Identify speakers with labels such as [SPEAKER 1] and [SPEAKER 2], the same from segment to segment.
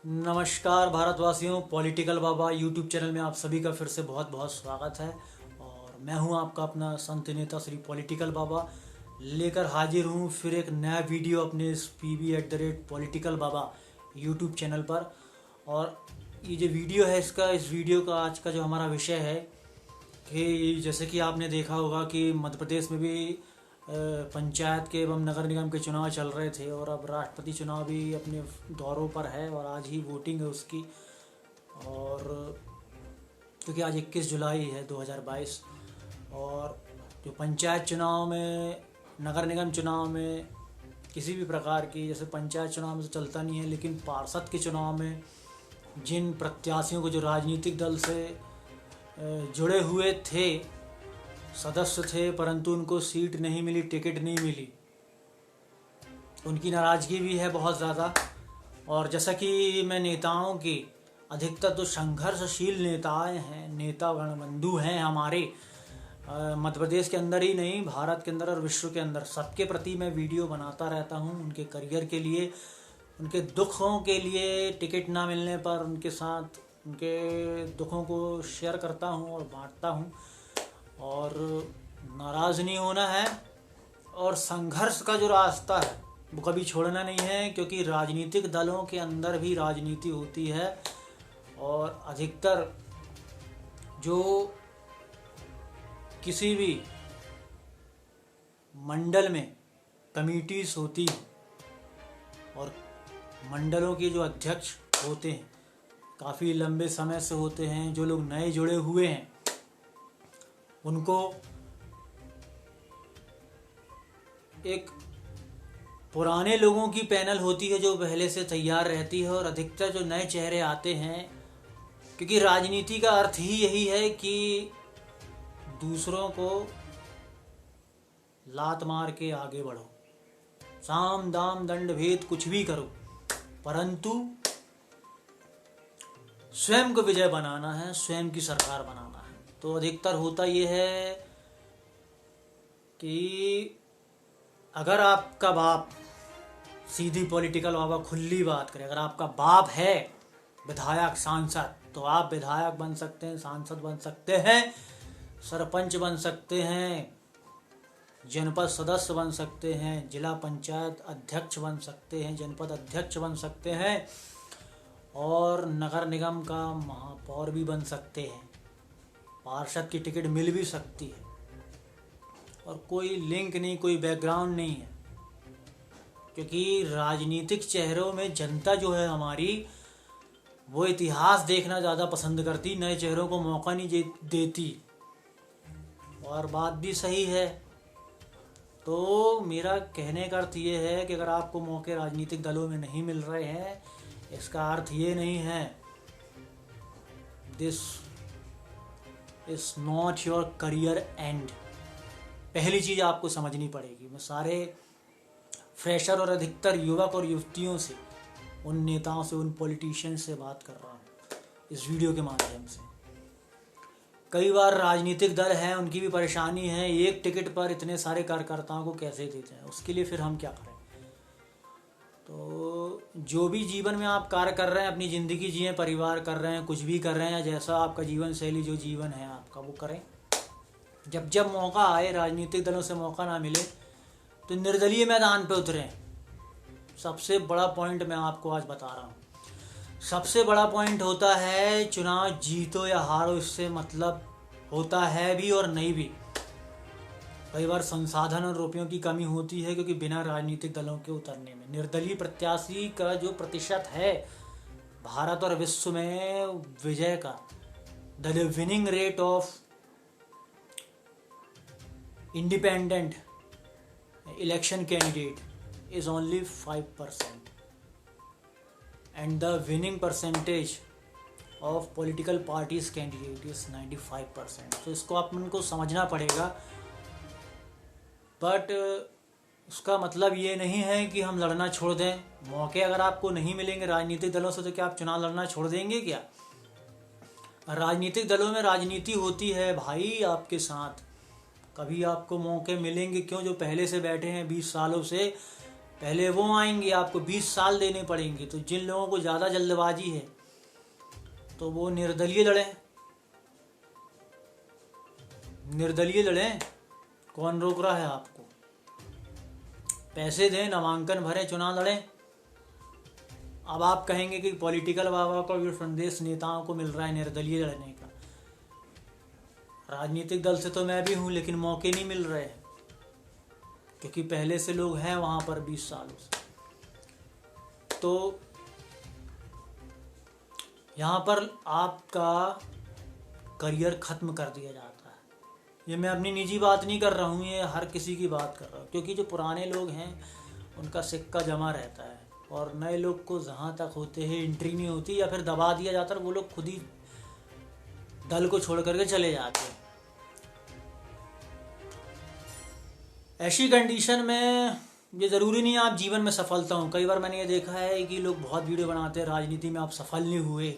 [SPEAKER 1] नमस्कार भारतवासियों, पॉलिटिकल बाबा YouTube channel में आप सभी का फिर से बहुत बहुत स्वागत है। और मैं हूं आपका अपना संत नेता श्री पॉलिटिकल बाबा, लेकर हाजिर हूं फिर एक नया वीडियो अपने इस PB@पॉलिटिकल बाबा यूट्यूब चैनल पर। और ये जो वीडियो है इस वीडियो का आज का जो हमारा विषय है कि जैसे कि आपने देखा होगा कि मध्य प्रदेश में भी पंचायत के एवं नगर निगम के चुनाव चल रहे थे और अब राष्ट्रपति चुनाव भी अपने दौरों पर है और आज ही वोटिंग है उसकी। और क्योंकि आज 21 जुलाई है 2022 और जो पंचायत चुनाव में, नगर निगम चुनाव में किसी भी प्रकार की, जैसे पंचायत चुनाव में तो चलता नहीं है, लेकिन पार्षद के चुनाव में जिन प्रत्याशियों को जो राजनीतिक दल से जुड़े हुए थे, सदस्य थे, परंतु उनको सीट नहीं मिली, टिकट नहीं मिली, उनकी नाराज़गी भी है बहुत ज़्यादा। और जैसा कि मैं नेताओं की, अधिकतर जो संघर्षशील नेताएं हैं, नेता गणबंधु हैं हमारे, मध्य प्रदेश के अंदर ही नहीं, भारत के अंदर और विश्व के अंदर, सबके प्रति मैं वीडियो बनाता रहता हूं। उनके करियर के लिए, उनके दुखों के लिए, टिकट ना मिलने पर उनके साथ उनके दुखों को शेयर करता हूं और बांटता हूं। और नाराज़ नहीं होना है और संघर्ष का जो रास्ता है वो कभी छोड़ना नहीं है, क्योंकि राजनीतिक दलों के अंदर भी राजनीति होती है। और अधिकतर जो किसी भी मंडल में कमिटीज होती हैं और मंडलों के जो अध्यक्ष होते हैं काफ़ी लंबे समय से होते हैं, जो लोग नए जुड़े हुए हैं उनको एक पुराने लोगों की पैनल होती है जो पहले से तैयार रहती है। और अधिकतर जो नए चेहरे आते हैं, क्योंकि राजनीति का अर्थ ही यही है कि दूसरों को लात मार के आगे बढ़ो, साम दाम दंड भेद कुछ भी करो, परंतु स्वयं को विजय बनाना है, स्वयं की सरकार बनाना है। तो अधिकतर होता यह है कि अगर आपका बाप, सीधी पॉलिटिकल बाबा खुली बात करें, अगर आपका बाप है विधायक सांसद, तो आप विधायक बन सकते हैं, सांसद बन सकते हैं, सरपंच बन सकते हैं, जनपद सदस्य बन सकते हैं, जिला पंचायत अध्यक्ष बन सकते हैं, जनपद अध्यक्ष बन सकते हैं और नगर निगम का महापौर भी बन सकते हैं। पार्षद की टिकट मिल भी सकती है और कोई लिंक नहीं, कोई बैकग्राउंड नहीं है, क्योंकि राजनीतिक चेहरों में जनता जो है हमारी, वो इतिहास देखना ज़्यादा पसंद करती, नए चेहरों को मौका नहीं देती। और बात भी सही है। तो मेरा कहने का अर्थ ये है कि अगर आपको मौके राजनीतिक दलों में नहीं मिल रहे हैं, इसका अर्थ ये नहीं है this is not your career and. पहली चीज़ आपको समझनी पड़ेगी। मैं सारे फ्रेशर और अधिकतर युवक और युवतियों से, उन नेताओं से, उन पॉलिटिशियंस से बात कर रहा हूँ इस वीडियो के माध्यम से। कई बार राजनीतिक दल हैं, उनकी भी परेशानी है, एक टिकट पर इतने सारे कार्यकर्ताओं को कैसे देते हैं, उसके लिए फिर हम क्या करें। तो जो भी जीवन में आप कार्य कर रहे हैं, अपनी ज़िंदगी जिए, परिवार कर रहे हैं, कुछ भी कर रहे हैं, या जैसा आपका जीवन शैली, जो जीवन है आपका, वो करें। जब जब मौका आए, राजनीतिक दलों से मौका ना मिले, तो निर्दलीय मैदान पे उतरें। सबसे बड़ा पॉइंट मैं आपको आज बता रहा हूँ। सबसे बड़ा पॉइंट होता है, चुनाव जीतो या हारो, इससे मतलब होता है भी और नहीं भी। कई बार संसाधन और रुपयों की कमी होती है, क्योंकि बिना राजनीतिक दलों के उतरने में निर्दलीय प्रत्याशी का जो प्रतिशत है भारत और विश्व में विजय का, the winning rate of independent election candidate is only 5% and the winning percentage of political parties candidate is 95%। तो इसको आपको समझना पड़ेगा। बट उसका मतलब ये नहीं है कि हम लड़ना छोड़ दें। मौके अगर आपको नहीं मिलेंगे राजनीतिक दलों से, तो क्या आप चुनाव लड़ना छोड़ देंगे क्या? राजनीतिक दलों में राजनीति होती है भाई आपके साथ। कभी आपको मौके मिलेंगे क्यों, जो पहले से बैठे हैं 20 सालों से, पहले वो आएंगे, आपको 20 साल देने पड़ेंगे। तो जिन लोगों को ज़्यादा जल्दबाजी है तो वो निर्दलीय लड़ें, निर्दलीय लड़ें। कौन रोक रहा है आपको? पैसे दें, नामांकन भरें, चुनाव लड़ें। अब आप कहेंगे कि पॉलिटिकल बाबा को ये संदेश नेताओं को मिल रहा है निर्दलीय लड़ने का। राजनीतिक दल से तो मैं भी हूँ, लेकिन मौके नहीं मिल रहे हैं, क्योंकि पहले से लोग हैं वहाँ पर 20 सालों से। तो यहाँ पर आपका करियर ख़त्म कर दिया जाता है। ये मैं अपनी निजी बात नहीं कर रहा हूँ, ये हर किसी की बात कर रहा हूँ, क्योंकि जो पुराने लोग हैं उनका सिक्का जमा रहता है और नए लोग को जहाँ तक होते हैं एंट्री नहीं होती, या फिर दबा दिया जाता है। वो लोग खुद ही दल को छोड़ करके चले जाते हैं। ऐसी कंडीशन में ये ज़रूरी नहीं है आप जीवन में सफलता हो। कई बार मैंने ये देखा है कि लोग बहुत वीडियो बनाते हैं, राजनीति में आप सफल नहीं हुए,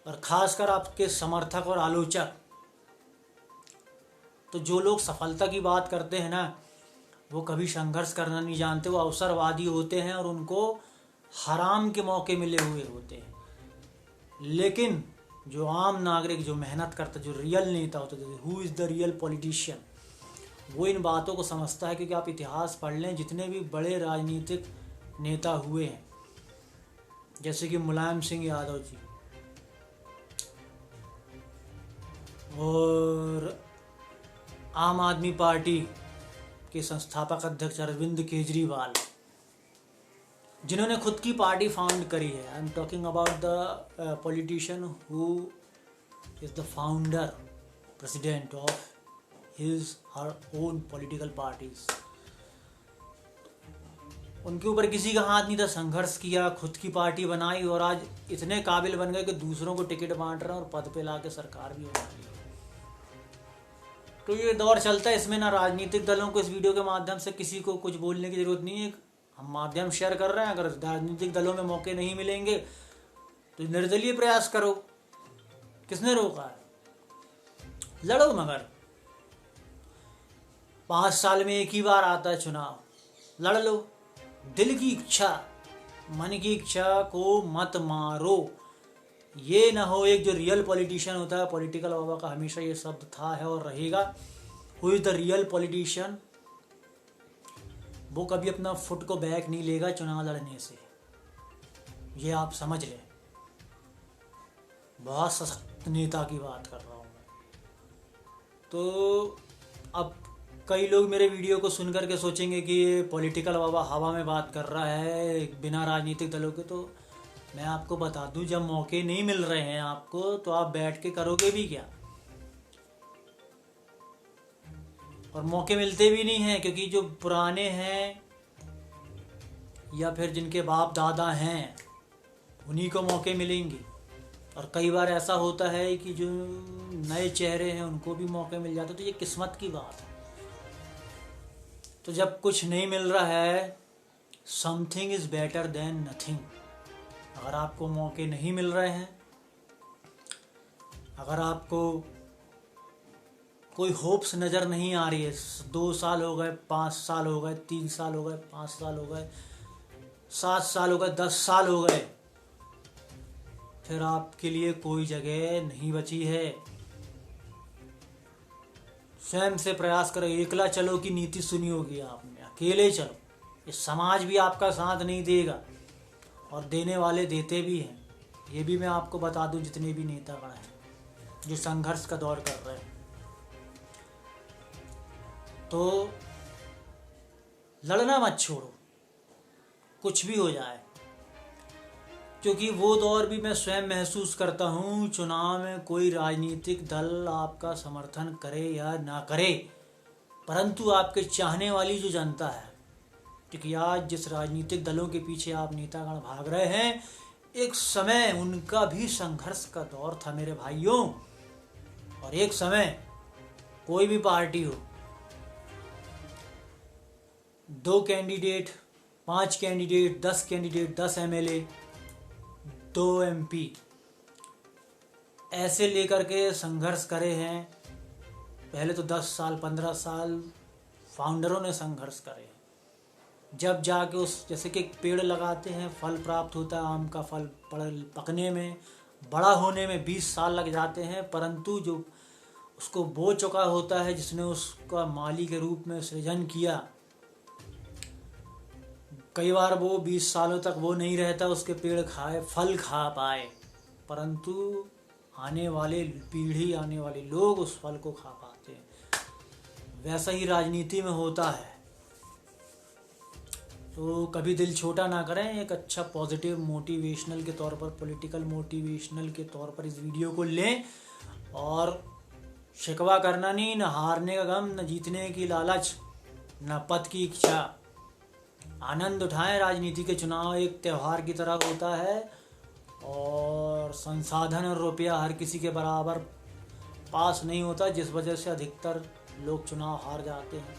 [SPEAKER 1] और ख़ासकर आपके समर्थक और आलोचक। तो जो लोग सफलता की बात करते हैं ना, वो कभी संघर्ष करना नहीं जानते, वो अवसरवादी होते हैं और उनको हराम के मौके मिले हुए होते हैं। लेकिन जो आम नागरिक, जो मेहनत करता, जो रियल नेता होता है, who is the real politician, वो इन बातों को समझता है। क्योंकि आप इतिहास पढ़ लें, जितने भी बड़े राजनीतिक नेता हुए हैं, जैसे कि मुलायम सिंह यादव जी और आम आदमी पार्टी के संस्थापक अध्यक्ष अरविंद केजरीवाल, जिन्होंने खुद की पार्टी फाउंड करी है। I am talking about the politician who is the founder, president of his her own political parties। उनके ऊपर किसी का हाथ नहीं था, संघर्ष किया, खुद की पार्टी बनाई और आज इतने काबिल बन गए कि दूसरों को टिकट बांट रहे हैं और पद पे लाके सरकार भी बना ली। तो ये दौर चलता है, इसमें ना राजनीतिक दलों को इस वीडियो के माध्यम से किसी को कुछ बोलने की जरूरत नहीं है। हम माध्यम शेयर कर रहे हैं, अगर राजनीतिक दलों में मौके नहीं मिलेंगे तो निर्दलीय प्रयास करो। किसने रोका है? लड़ो, मगर 5 साल में एक ही बार आता है चुनाव, लड़ लो। दिल की इच्छा, मन की इच्छा को मत मारो। ये ना हो, एक जो रियल पॉलिटिशियन होता है, पॉलिटिकल बाबा का हमेशा ये शब्द था, है और रहेगा, who is the real politician, वो कभी अपना फुट को बैक नहीं लेगा चुनाव लड़ने से। ये आप समझ लें। बहुत सशक्त नेता की बात कर रहा हूँ मैं। तो अब कई लोग मेरे वीडियो को सुन करके सोचेंगे कि ये पॉलिटिकल बाबा हवा में बात कर रहा है बिना राजनीतिक दलों के। तो मैं आपको बता दूं, जब मौके नहीं मिल रहे हैं आपको, तो आप बैठ के करोगे भी क्या? और मौके मिलते भी नहीं हैं, क्योंकि जो पुराने हैं या फिर जिनके बाप दादा हैं उन्हीं को मौके मिलेंगे। और कई बार ऐसा होता है कि जो नए चेहरे हैं उनको भी मौके मिल जाते। तो ये किस्मत की बात है। तो जब कुछ नहीं मिल रहा है, something is better than nothing. अगर आपको मौके नहीं मिल रहे हैं, अगर आपको कोई होप्स नज़र नहीं आ रही है, 2 साल हो गए, 5 साल हो गए, 3 साल हो गए, 5 साल हो गए, 7 साल हो गए, 10 साल हो गए, फिर आपके लिए कोई जगह नहीं बची है। स्वयं से प्रयास करो। एकला चलो की नीति सुनी होगी आपने, अकेले चलो। इस समाज भी आपका साथ नहीं देगा, और देने वाले देते भी हैं। ये भी मैं आपको बता दूं, जितने भी नेतागण हैं जो संघर्ष का दौर कर रहे हैं, तो लड़ना मत छोड़ो, कुछ भी हो जाए। क्योंकि वो दौर भी मैं स्वयं महसूस करता हूँ। चुनाव में कोई राजनीतिक दल आपका समर्थन करे या ना करे, परंतु आपके चाहने वाली जो जनता है, क्योंकि आज जिस राजनीतिक दलों के पीछे आप नेतागण भाग रहे हैं, एक समय उनका भी संघर्ष का दौर था मेरे भाइयों। और एक समय कोई भी पार्टी हो, 2 candidate, 5 candidate, 10 candidate, 10 MLA, 2 MP, ऐसे लेकर के संघर्ष करे हैं। पहले तो 10 साल 15 साल फाउंडरों ने संघर्ष करे हैं। जब जाके उस जैसे कि एक पेड़ लगाते हैं, फल प्राप्त होता है, आम का फल पकने में, बड़ा होने में 20 साल लग जाते हैं, परंतु जो उसको बो चुका होता है, जिसने उसका माली के रूप में सृजन किया, कई बार वो 20 सालों तक वो नहीं रहता उसके पेड़ खाए फल खा पाए, परंतु आने वाले पीढ़ी, आने वाले लोग उस फल को खा पाते हैं। वैसा ही राजनीति में होता है। तो कभी दिल छोटा ना करें, एक अच्छा पॉजिटिव मोटिवेशनल के तौर पर, पॉलिटिकल मोटिवेशनल के तौर पर इस वीडियो को लें, और शिकवा करना नहीं, न हारने का गम, न जीतने की लालच, न पद की इच्छा। आनंद उठाएं। राजनीति के चुनाव एक त्यौहार की तरह होता है, और संसाधन और रुपया हर किसी के बराबर पास नहीं होता, जिस वजह से अधिकतर लोग चुनाव हार जाते हैं,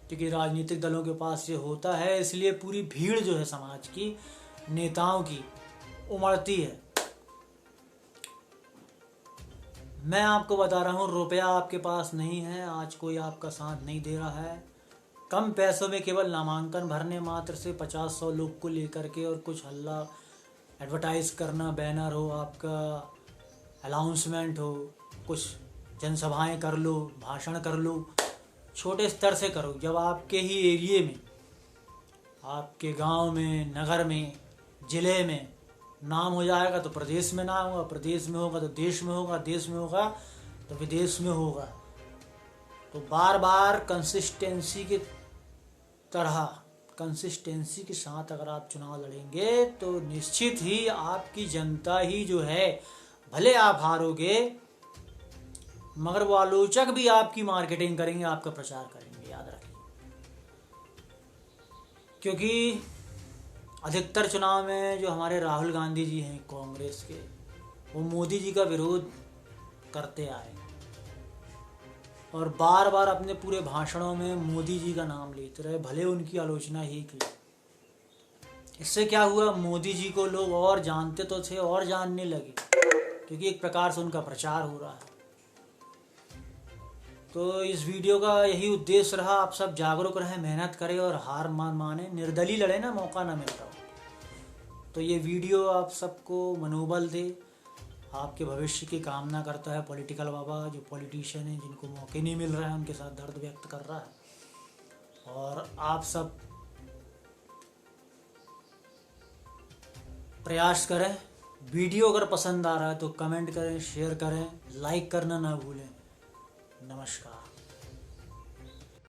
[SPEAKER 1] क्योंकि राजनीतिक दलों के पास ये होता है। इसलिए पूरी भीड़ जो है समाज की, नेताओं की, उमड़ती है। मैं आपको बता रहा हूँ, रुपया आपके पास नहीं है, आज कोई आपका साथ नहीं दे रहा है, कम पैसों में केवल नामांकन भरने मात्र से 50-100 लोग को लेकर के और कुछ हल्ला एडवर्टाइज करना, बैनर हो, आपका अनाउंसमेंट हो, कुछ जनसभाएं कर लो, भाषण कर लो, छोटे स्तर से करो। जब आपके ही एरिए में, आपके गांव में, नगर में, ज़िले में नाम हो जाएगा तो प्रदेश में नाम होगा, प्रदेश में होगा तो देश में होगा, देश में होगा तो विदेश में होगा। तो बार बार कंसिस्टेंसी के तरह, कंसिस्टेंसी के साथ अगर आप चुनाव लड़ेंगे तो निश्चित ही आपकी जनता ही जो है, भले आप हारोगे मगर वो आलोचक भी आपकी मार्केटिंग करेंगे, आपका प्रचार करेंगे, याद रखिए। क्योंकि अधिकतर चुनाव में जो हमारे राहुल गांधी जी हैं कांग्रेस के, वो मोदी जी का विरोध करते आए और बार बार अपने पूरे भाषणों में मोदी जी का नाम लेते रहे, भले उनकी आलोचना ही की। इससे क्या हुआ, मोदी जी को लोग और जानते तो थे और जानने लगे, क्योंकि एक प्रकार से उनका प्रचार हो रहा है। तो इस वीडियो का यही उद्देश्य रहा, आप सब जागरूक रहें, मेहनत करें और हार मान माने, निर्दलीय लड़े ना, मौका ना मिलता हो। तो ये वीडियो आप सबको मनोबल दे, आपके भविष्य की कामना करता है। पॉलिटिकल बाबा जो पॉलिटिशियन हैं, जिनको मौके नहीं मिल रहा है, उनके साथ दर्द व्यक्त कर रहा है। और आप सब प्रयास करें। वीडियो अगर पसंद आ रहा है तो कमेंट करें, शेयर करें, लाइक करना ना भूलें। नमस्कार।